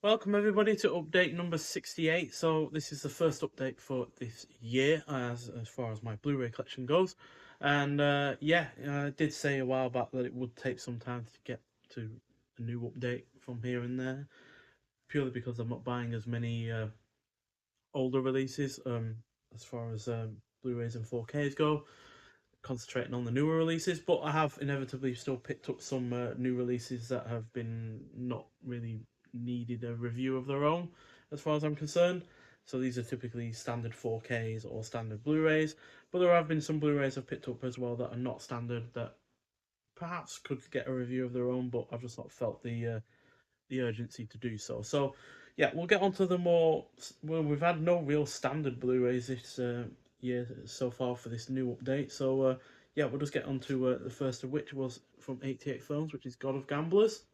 Welcome everybody to update number 68. So this is the first update for this year as far as my Blu-ray collection goes. And I did say a while back that it would take some time to get to a new update from here and there, purely because I'm not buying as many older releases as far as Blu-rays and 4Ks go, concentrating on the newer releases. But I have inevitably still picked up some new releases that have been not really needed a review of their own, as far as I'm concerned. So these are typically standard 4Ks or standard Blu-rays, but there have been some Blu-rays I've picked up as well that are not standard that perhaps could get a review of their own, but I've just not felt the urgency to do so. So yeah, we'll get on to the more. Well, we've had no real standard Blu-rays this year so far for this new update. So yeah, we'll just get on to the first of which was from 88 Films, which is God of Gamblers.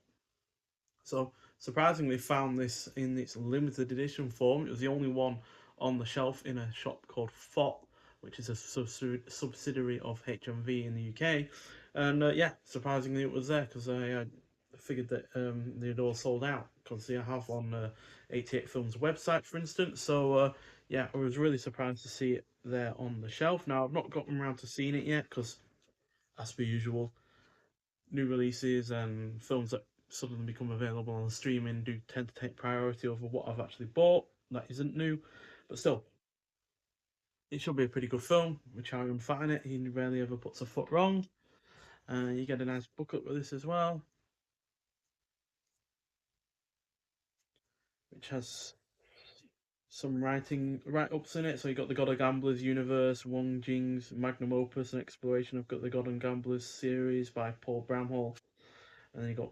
So surprisingly, found this in its limited edition form. It was the only one on the shelf in a shop called FOP, which is a subsidiary of HMV in the UK. And yeah, surprisingly, it was there because I figured that they'd all sold out because they have on 88 Films website, for instance. So yeah, I was really surprised to see it there on the shelf. Now I've not gotten around to seeing it yet because, as per usual, new releases and films that suddenly become available on streaming do tend to take priority over what I've actually bought that isn't new. But still, it should be a pretty good film. Which I am fine it. He rarely ever puts a foot wrong. You get a nice booklet with this as well, which has some write-ups in it. So you got the God of Gamblers universe, Wong Jing's magnum opus, an exploration of the God of Gamblers series by Paul Bramhall, and then you got,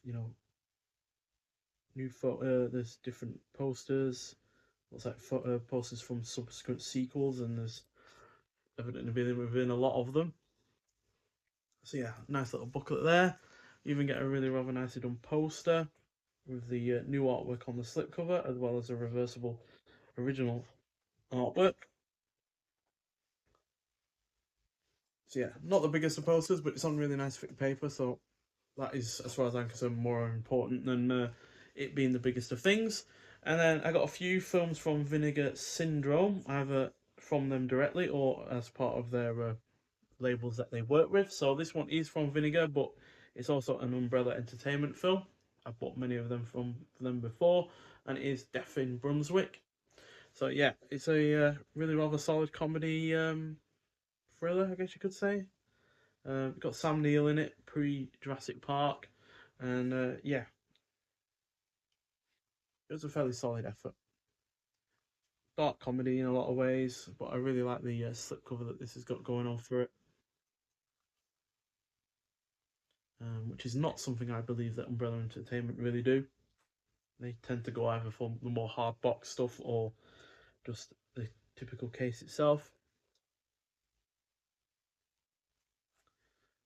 you know, there's different posters. Looks like posters from subsequent sequels, and there's evidently been a lot of them. So yeah, nice little booklet there. You even get a really rather nicely done poster with the new artwork on the slipcover, as well as a reversible original artwork. So yeah, not the biggest of posters, but it's on really nice thick paper, so that is, as far as I'm concerned, more important than it being the biggest of things. And then I got a few films from Vinegar Syndrome, either from them directly or as part of their labels that they work with. So this one is from Vinegar, but it's also an Umbrella Entertainment film. I've bought many of them from them before, and it is Death in Brunswick. So yeah, it's a really rather solid comedy thriller, I guess you could say. Got Sam Neill in it, pre Jurassic Park, and yeah, it was a fairly solid effort. Dark comedy in a lot of ways, but I really like the slipcover that this has got going on for it, which is not something I believe that Umbrella Entertainment really do. They tend to go either for the more hard box stuff or just the typical case itself.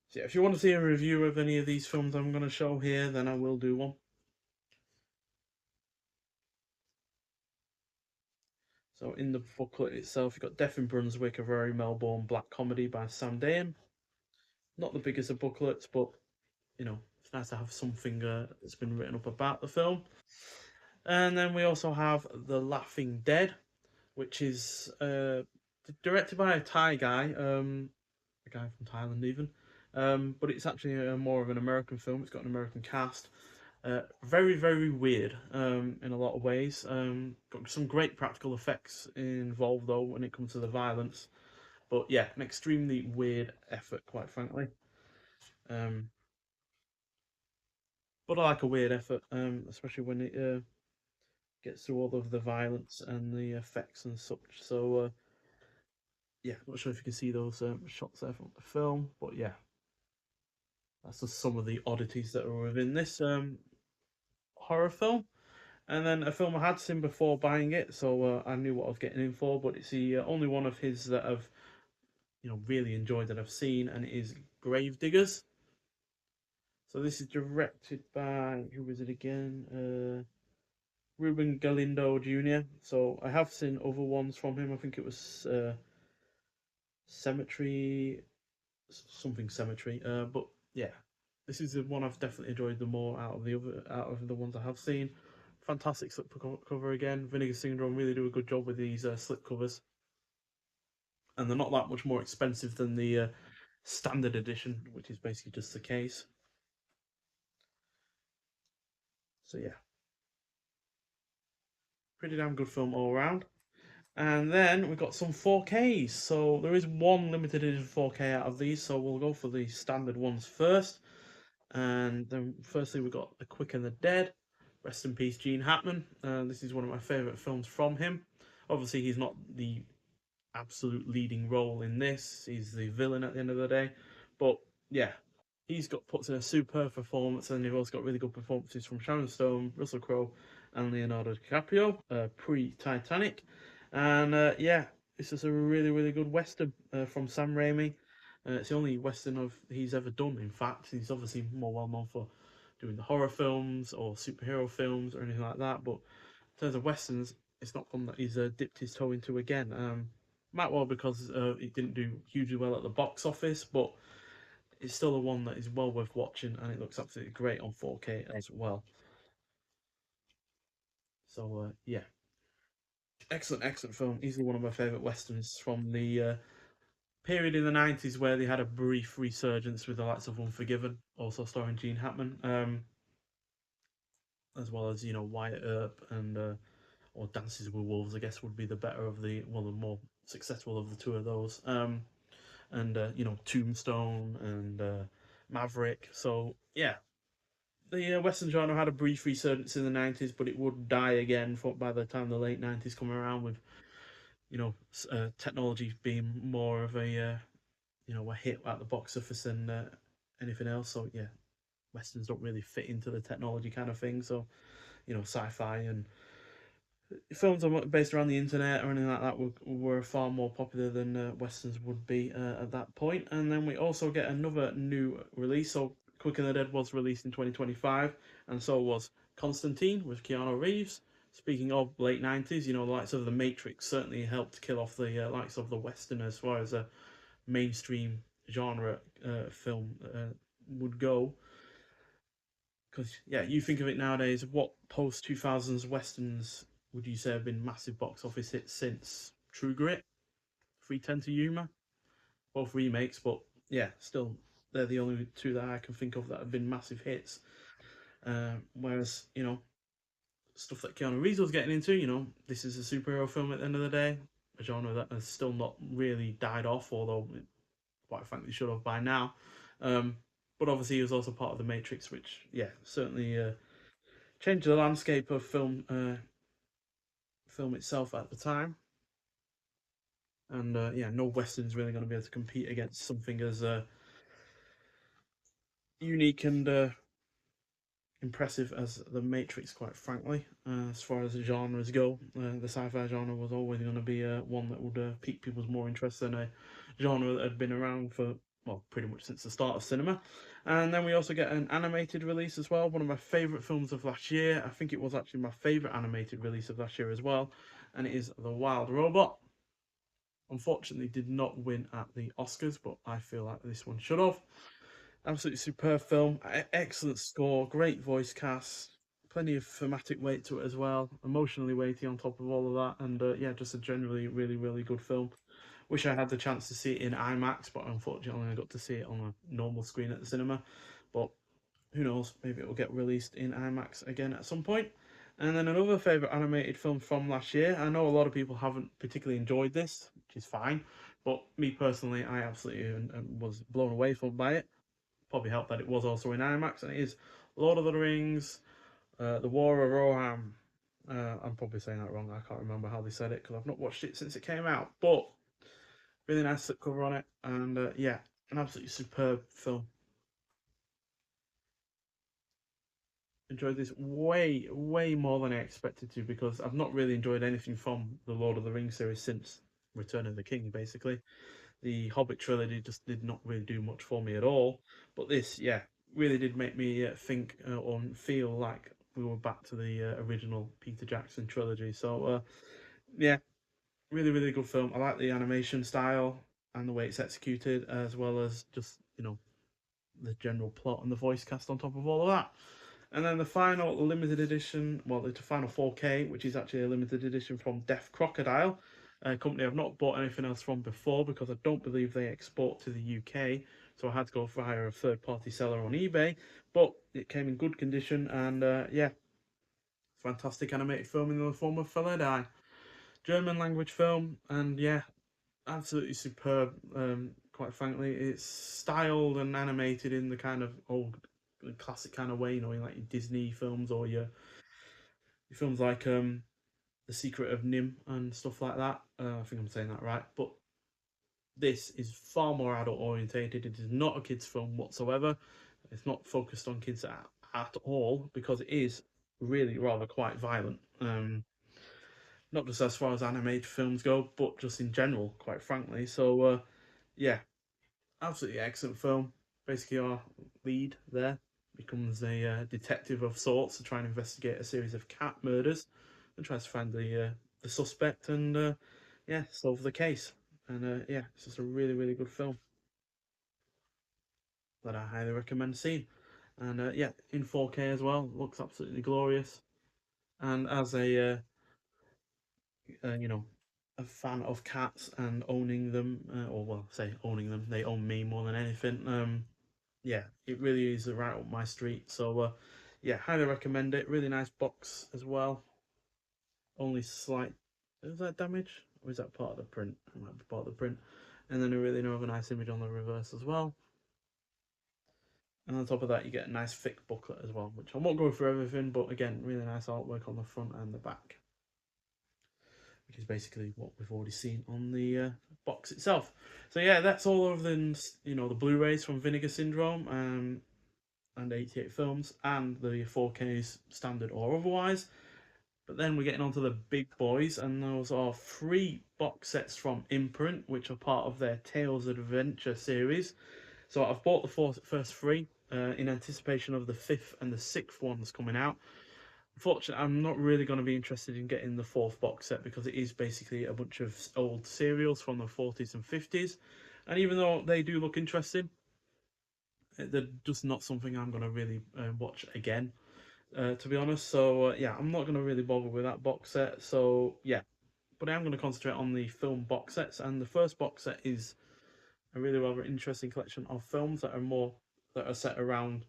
So yeah, if you want to see a review of any of these films I'm going to show here, then I will do one. So in the booklet itself, you've got Death in Brunswick, a very Melbourne black comedy by Sam Dane. Not the biggest of booklets, but you know, it's nice to have something that's been written up about the film. And then we also have The Laughing Dead, which is directed by a Thai guy, a guy from Thailand even. But it's actually more of an American film. It's got an American cast. Very, very weird in a lot of ways. Got some great practical effects involved though when it comes to the violence. But yeah, an extremely weird effort, quite frankly. Um, but I like a weird effort, especially when it gets through all of the violence and the effects and such. So yeah, not sure if you can see those shots there from the film, but yeah, that's just some of the oddities that are within this horror film. And then a film I had seen before buying it, so I knew what I was getting in for. But it's the only one of his that I've really enjoyed that I've seen, and it is Gravediggers. So this is directed by, who was it again? Ruben Galindo Jr. So I have seen other ones from him. I think it was Cemetery, something Cemetery. But yeah, This is the one I've definitely enjoyed the more out of the ones I have seen. Fantastic cover again. Vinegar Syndrome really do a good job with these slip covers, and they're not that much more expensive than the standard edition, which is basically just the case. So yeah, pretty damn good film all around. And then we've got some 4Ks. So there is one limited edition 4K out of these, so we'll go for the standard ones first. And then firstly we got The Quick and the Dead. Rest in peace, Gene Hackman. This is one of my favourite films from him. Obviously, he's not the absolute leading role in this. He's the villain at the end of the day. But yeah, he's got puts in a superb performance, and you've also got really good performances from Sharon Stone, Russell Crowe, and Leonardo DiCaprio, pre-Titanic. And yeah, this is a really good western from Sam Raimi. It's the only western of he's ever done. In fact, he's obviously more well known for doing the horror films or superhero films or anything like that. But in terms of westerns, it's not one that he's dipped his toe into again. Might well because it didn't do hugely well at the box office, but it's still a one that is well worth watching, and it looks absolutely great on 4K as well. So yeah, excellent film. Easily one of my favourite westerns from the period in the 90s where they had a brief resurgence with the likes of Unforgiven, also starring Gene Hackman, as well as Wyatt Earp and or Dances with Wolves. I guess would be the better of the more successful of the two of those. And Tombstone and Maverick. So yeah, the Western genre had a brief resurgence in the 90s, but it would die again by the time the late 90s come around with technology being more of a hit at the box office than anything else. So yeah, westerns don't really fit into the technology kind of thing. So sci-fi and films based around the internet or anything like that were far more popular than westerns would be at that point. And then we also get another new release. So Quick and the Dead was released in 2025, and so was Constantine with Keanu Reeves. Speaking of late 90s, the likes of The Matrix certainly helped kill off the likes of the western as far as a mainstream genre film would go. Because yeah, you think of it nowadays, what post 2000s westerns would you say have been massive box office hits since True Grit, 310 to Yuma? Both remakes, but yeah, still they're the only two that I can think of that have been massive hits. Whereas stuff that Keanu Reeves was getting into, this is a superhero film at the end of the day, a genre that has still not really died off, although it quite frankly should have by now. Um, but obviously he was also part of the Matrix, which yeah certainly changed the landscape of film itself at the time. And yeah, no western's really going to be able to compete against something as unique and impressive as the Matrix. Quite frankly, as far as the genres go, the sci-fi genre was always going to be one that would pique people's more interest than a genre that had been around for well, pretty much since the start of cinema. And then we also get an animated release as well. One of my favourite films of last year. I think it was actually my favourite animated release of last year as well. And it is The Wild Robot. Unfortunately, did not win at the Oscars, but I feel like this one should have. Absolutely superb film, excellent score, great voice cast, plenty of thematic weight to it as well, emotionally weighty on top of all of that, and yeah, just a generally really good film. Wish I had the chance to see it in IMAX, but unfortunately I got to see it on a normal screen at the cinema. But who knows, maybe it will get released in IMAX again at some point. And then another favourite animated film from last year. I know a lot of people haven't particularly enjoyed this, which is fine, but me personally, I absolutely was blown away by it. Probably helped that it was also in IMAX, and it is Lord of the Rings, The War of Rohan. I'm probably saying that wrong. I can't remember how they said it because I've not watched it since it came out. But really nice slipcover on it, and yeah, an absolutely superb film. Enjoyed this way more than I expected to because I've not really enjoyed anything from the Lord of the Rings series since Return of the King, basically. The Hobbit trilogy just did not really do much for me at all. But this, yeah, really did make me think or feel like we were back to the original Peter Jackson trilogy. So, yeah, really good film. I like the animation style and the way it's executed, as well as just the general plot and the voice cast on top of all of that. And then the final limited edition, well, it's a final 4K, which is actually a limited edition from Deaf Crocodile, a company I've not bought anything else from before because I don't believe they export to the UK. So I had to go via a third party seller on eBay, but it came in good condition and yeah, fantastic animated film in the form of Verleih. German language film, and yeah, absolutely superb. Quite frankly, it's styled and animated in the kind of old classic kind of way, you know, in like your Disney films or your films like The Secret of Nim and stuff like that. I think I'm saying that right, but this is far more adult orientated. It is not a kids' film whatsoever. It's not focused on kids at all because it is really rather quite violent. Not just as far as animated films go, but just in general, quite frankly. So yeah, absolutely excellent film. Basically, our lead there becomes a detective of sorts to try and investigate a series of cat murders, and tries to find the suspect and yeah, solve the case. And yeah, it's just a really really good film that I highly recommend seeing. And yeah, in 4K as well, looks absolutely glorious. And as a you know, a fan of cats and owning them, or well, say owning them, they own me more than anything. Yeah, it really is right up my street. So, yeah, highly recommend it. Really nice box as well. Only slight, is that damage? Or is that part of the print? It might be part of the print. And then a really nice image on the reverse as well. And on top of that, you get a nice thick booklet as well, which I won't go through everything, but again, really nice artwork on the front and the back, which is basically what we've already seen on the box itself. So yeah, that's all of the the Blu-rays from Vinegar Syndrome and 88 films and the 4Ks standard or otherwise. But then we're getting on to the big boys, and those are three box sets from Imprint, which are part of their Tales Adventure series. So I've bought the first three in anticipation of the fifth and the sixth ones coming out. Unfortunately, I'm not really going to be interested in getting the fourth box set because it is basically a bunch of old serials from the 40s and 50s. And even though they do look interesting, they're just not something I'm going to really watch again, to be honest. So, yeah, I'm not going to really bother with that box set. So, yeah, but I am going to concentrate on the film box sets. And the first box set is a really rather interesting collection of films that are set around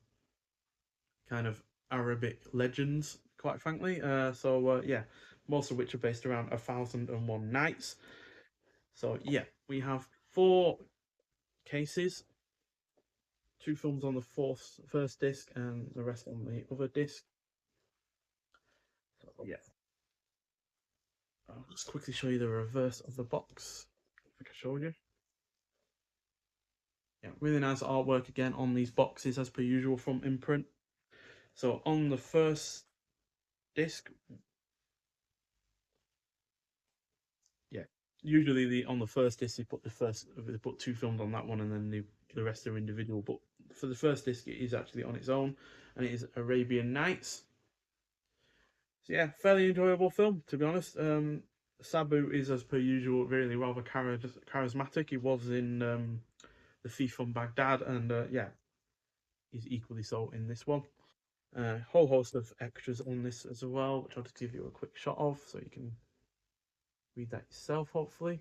kind of Arabic legends, quite frankly. Yeah, most of which are based around 1001 Nights. So yeah, we have four cases, two films on the first disc, and the rest on the other disc. So yeah, I'll just quickly show you the reverse of the box. I think I showed you. Yeah, really nice artwork again on these boxes as per usual from Imprint. So on the first disc, yeah, usually on the first disc they put two films on that one, and then the rest are individual. But for the first disc, it is actually on its own, and it is Arabian Nights. So yeah, fairly enjoyable film to be honest. Sabu is, as per usual, really rather charismatic. He was in The Thief from Baghdad, and yeah, he's equally so in this one. Whole host of extras on this as well, which I'll just give you a quick shot of so you can read that yourself, hopefully.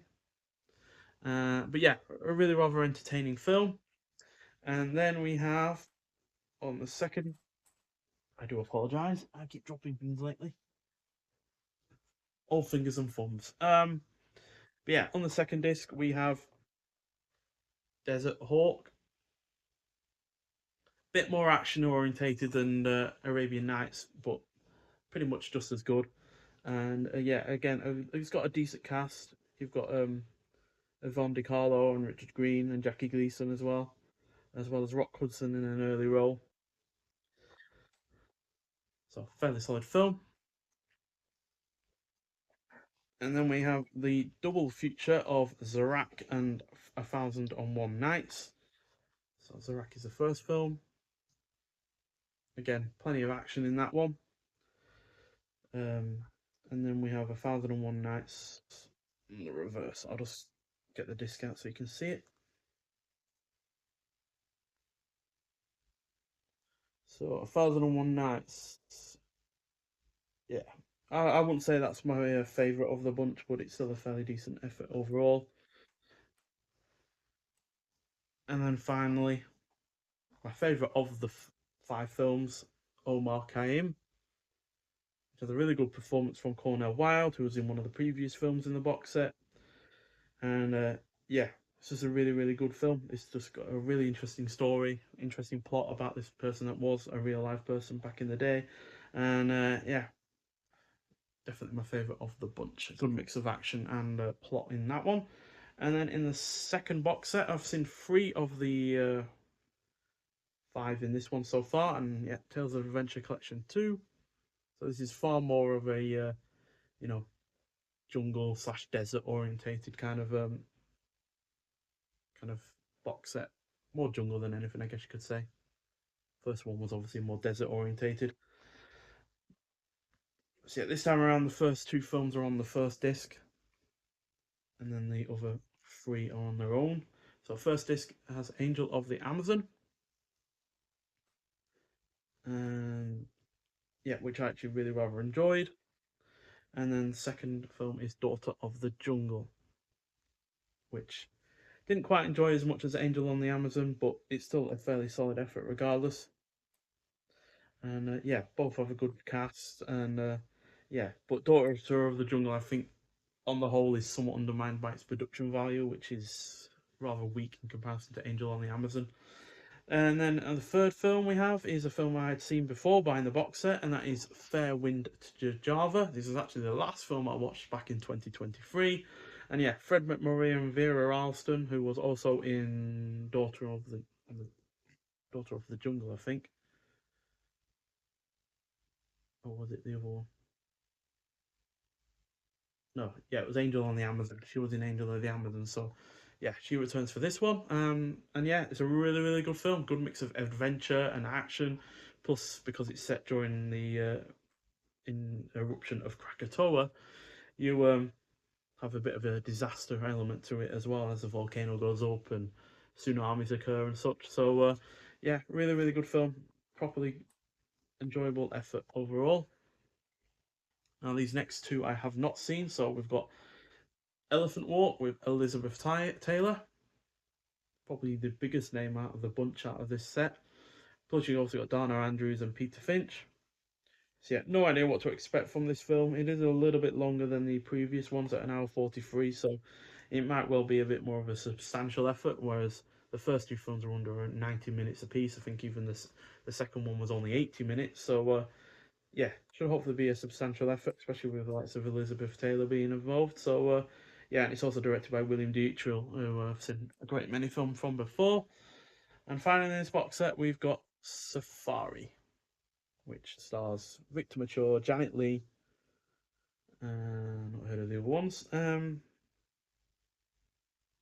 But yeah, a really rather entertaining film. And then we have on the second, I do apologise, I keep dropping things lately. All fingers and thumbs. But yeah, on the second disc we have Desert Hawk. Bit more action orientated than Arabian Nights, but pretty much just as good. And yeah, again, it's got a decent cast. You've got Yvonne De Carlo and Richard Green and Jackie Gleason as well as Rock Hudson in an early role. So fairly solid film. And then we have the double feature of Zarak and 1001 Nights. So Zarak is the first film. Again, plenty of action in that one. And then we have 1001 Nights in the reverse. I'll just get the disc out so you can see it. So 1001 Nights. Yeah, I wouldn't say that's my favorite of the bunch, but it's still a fairly decent effort overall. And then finally, my favorite of the five films, Omar Khayyam, which has a really good performance from Cornel Wilde, who was in one of the previous films in the box set. And yeah, it's just a really, really good film. It's just got a really interesting story, interesting plot about this person that was a real life person back in the day. And yeah, definitely my favourite of the bunch. A good mix of action and plot in that one. And then in the second box set, I've seen three of the five in this one so far. And yeah, Tales of Adventure Collection 2. So this is far more of a, you know, jungle slash desert orientated kind of box set. More jungle than anything, I guess you could say. First one was obviously more desert orientated. So yeah, this time around, the first two films are on the first disc, and then the other three are on their own. So first disc has Angel of the Amazon, and yeah, which I actually really rather enjoyed. And then the second film is Daughter of the Jungle, which didn't quite enjoy as much as Angel on the Amazon, but it's still a fairly solid effort regardless. And yeah, both have a good cast, and yeah, but Daughter of the Jungle, I think on the whole is somewhat undermined by its production value, which is rather weak in comparison to Angel on the Amazon. And then the third film we have is a film I had seen before buying the box set, and that is Fair Wind to Java. This is actually the last film I watched back in 2023. And yeah, Fred McMurray and Vera Ralston, who was also in Daughter of the Jungle, I think. Or was it the other one? No, yeah, it was Angel on the Amazon. She was in Angel of the Amazon, so yeah, she returns for this one. And yeah, it's a really, really good film. Good mix of adventure and action, plus because it's set during the in eruption of Krakatoa, you have a bit of a disaster element to it as well as the volcano goes up and tsunamis occur and such. So yeah, really, really good film. Properly enjoyable effort overall. Now these next two I have not seen, so we've got Elephant Walk with Elizabeth Taylor, probably the biggest name out of the bunch out of this set. Plus, you also got Dana Andrews and Peter Finch. So yeah, no idea what to expect from this film. It is a little bit longer than the previous ones at an hour 43, so it might well be a bit more of a substantial effort. Whereas the first two films are under 90 minutes apiece. I think even the second one was only 80 minutes. So yeah, should hopefully be a substantial effort, especially with the likes of Elizabeth Taylor being involved. So yeah, and it's also directed by William Dietrich, who I've seen a great many films from before. And finally, in this box set, we've got Safari, which stars Victor Mature, Janet Leigh, not heard of the other ones. But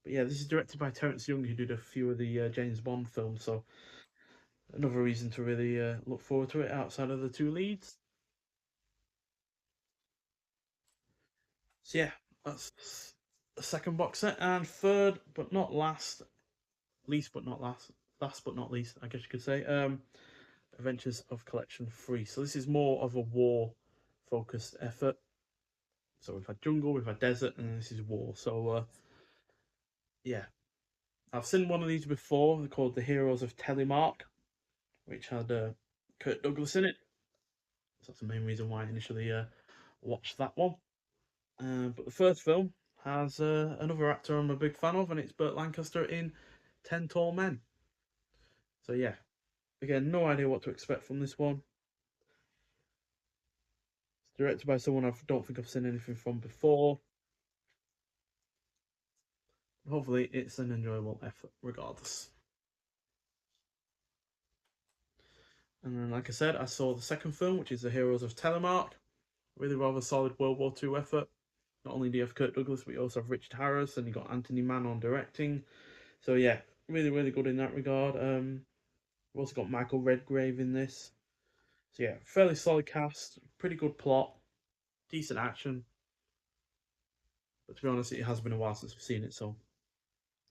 yeah, this is directed by Terence Young, who did a few of the James Bond films. So another reason to really look forward to it outside of the two leads. So yeah, that's the second box set, and third but not last, least but not last, last but not least, I guess you could say, Adventures of Collection 3. So this is more of a war focused effort. So we've had jungle, we've had desert, and this is war. So yeah, I've seen one of these before. They're called The Heroes of Telemark, which had Kurt Douglas in it. So that's the main reason why I initially watched that one. But the first film has another actor I'm a big fan of, and it's Burt Lancaster in 10 Tall Men. So yeah, again, no idea what to expect from this one. It's directed by someone I don't think I've seen anything from before. Hopefully, it's an enjoyable effort regardless. And then, like I said, I saw the second film, which is The Heroes of Telemark. Really rather solid World War II effort. Not only do you have Kirk Douglas, but you also have Richard Harris, and you got Anthony Mann on directing. So yeah, really, really good in that regard. We've also got Michael Redgrave in this. So yeah, fairly solid cast, pretty good plot, decent action. But to be honest, it has been a while since I've seen it, so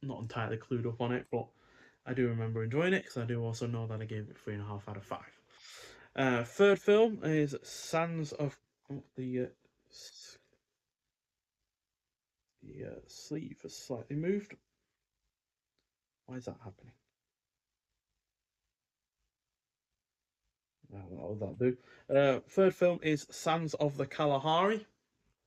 I'm not entirely clued up on it. But I do remember enjoying it because I do also know that I gave it 3.5 out of 5. Third film is Sands of oh, the sleeve has slightly moved. Why is that happening? That'll do. Third film is Sands of the Kalahari,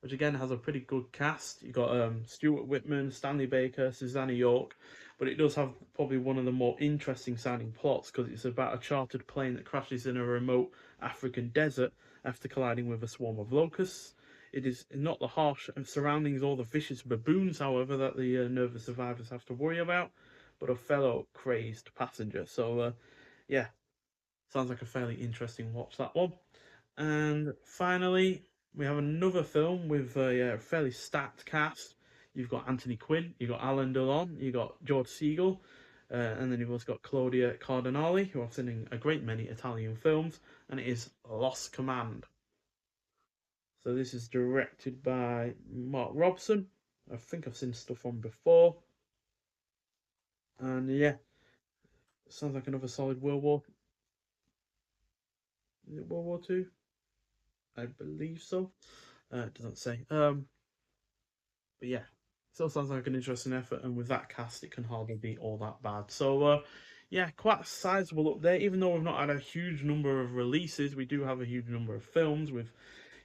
which again has a pretty good cast. You got Stuart Whitman, Stanley Baker, Susanna York, but it does have probably one of the more interesting sounding plots because it's about a chartered plane that crashes in a remote African desert after colliding with a swarm of locusts. It is not the harsh surroundings or the vicious baboons, however, that the nervous survivors have to worry about, but a fellow crazed passenger. So, yeah, sounds like a fairly interesting watch, that one. And finally, we have another film with a fairly stacked cast. You've got Anthony Quinn, you've got Alain Delon, you've got George Segal, and then you've also got Claudia Cardinale, who I've seen in a great many Italian films, and it is Lost Command. So this is directed by Mark Robson. I think I've seen stuff on before, and yeah, sounds like another solid World War. Is it World War Two? I believe so. It doesn't say. But yeah, still sounds like an interesting effort, and with that cast, it can hardly be all that bad. So, yeah, quite a sizable update. Even though we've not had a huge number of releases, we do have a huge number of films. With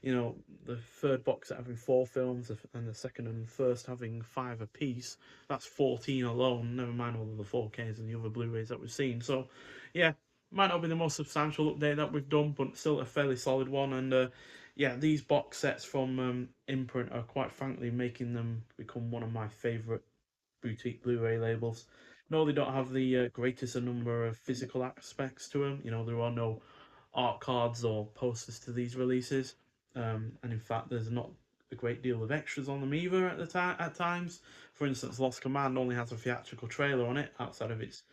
the third box set having 4 films, and the second and first having 5 apiece. That's 14 alone. Never mind all of the 4Ks and the other Blu-rays that we've seen. So, yeah, might not be the most substantial update that we've done, but still a fairly solid one. And yeah, these box sets from Imprint are quite frankly making them become one of my favourite boutique Blu-ray labels. No, they don't have the greatest number of physical aspects to them. There are no art cards or posters to these releases, and in fact, there's not a great deal of extras on them either at the time. At times, for instance, Lost Command only has a theatrical trailer on it outside of its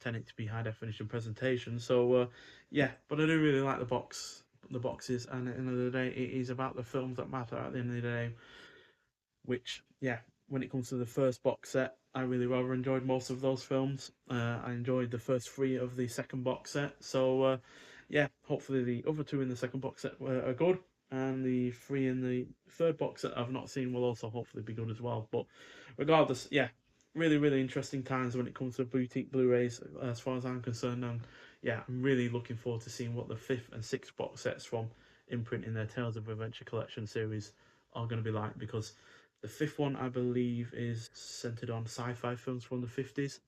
1080p high definition presentation. So yeah, but I do really like the boxes, and at the end of the day, it is about the films that matter. At the end of the day, which yeah, when it comes to the first box set, I really rather enjoyed most of those films. I enjoyed the first 3 of the second box set, so yeah, hopefully the other 2 in the second box set are good, and the 3 in the third box set I've not seen will also hopefully be good as well. But regardless, yeah, really really interesting times when it comes to boutique Blu-rays as far as I'm concerned, and yeah, I'm really looking forward to seeing what the 5th and 6th box sets from Imprint in their Tales of Adventure collection series are going to be like, because the 5th one, I believe, is centered on sci-fi films from the 50s,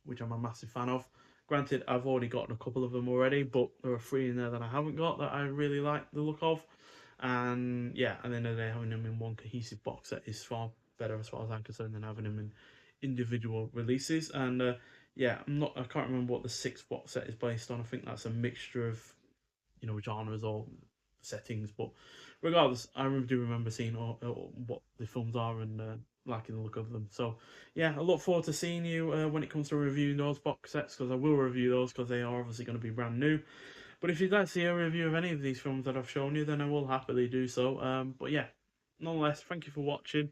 which I'm a massive fan of. Granted, I've already gotten a couple of them already, but there are 3 in there that I haven't got that I really like the look of. And yeah, at the end of the day, having them in one cohesive box set is far better as far as I'm concerned than having them in individual releases. And yeah, I can't remember what the 6th box set is based on. I think that's a mixture of genres or settings. But regardless, I do remember seeing what the films are, and liking the look of them. So yeah, I look forward to seeing you when it comes to reviewing those box sets, because I will review those because they are obviously going to be brand new. But if you'd like to see a review of any of these films that I've shown you, then I will happily do so. But yeah, nonetheless, thank you for watching,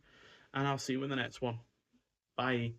and I'll see you in the next one. Bye.